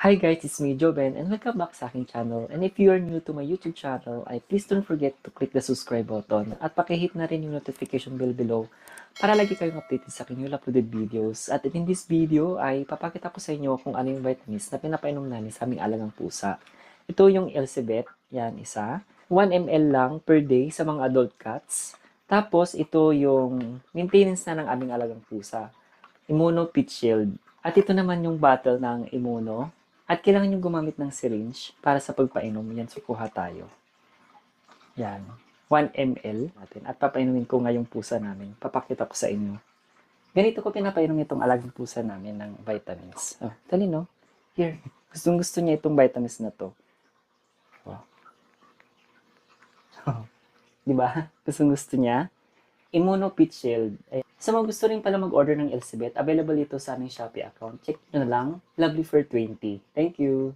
Hi guys, it's me, Joben, and welcome back sa aking channel. And if you are new to my YouTube channel, please don't forget to click the subscribe button at pakihit na rin yung notification bell below para lagi kayong updated sa aking new uploaded videos. At in this video ay papakita ko sa inyo kung ano yung vitamins na pinapainom namin sa aming alagang pusa. Ito yung Elizabeth, yan isa. 1 ml lang per day sa mga adult cats. Tapos ito yung maintenance na ng aming alagang pusa. Immuno Pit Shield. At ito naman yung bottle ng Immuno. At kailangan yung gumamit ng syringe para sa pagpainom. Yan, so kuha tayo. Yan. 1 ml natin. At papainumin ko nga yung pusa namin. Papakita ko sa inyo. Ganito ko pinapainom itong alagang pusa namin ng vitamins. Oh, dali no? Here. Gustong gusto niya itong vitamins na to. Oh. Di ba? Gustong gusto niya. Immuno Pit Shield. Sa mga gusto rin pala mag-order ng Elizabeth, available ito sa aming Shopee account. Check nyo na lang. Lovely for 20. Thank you!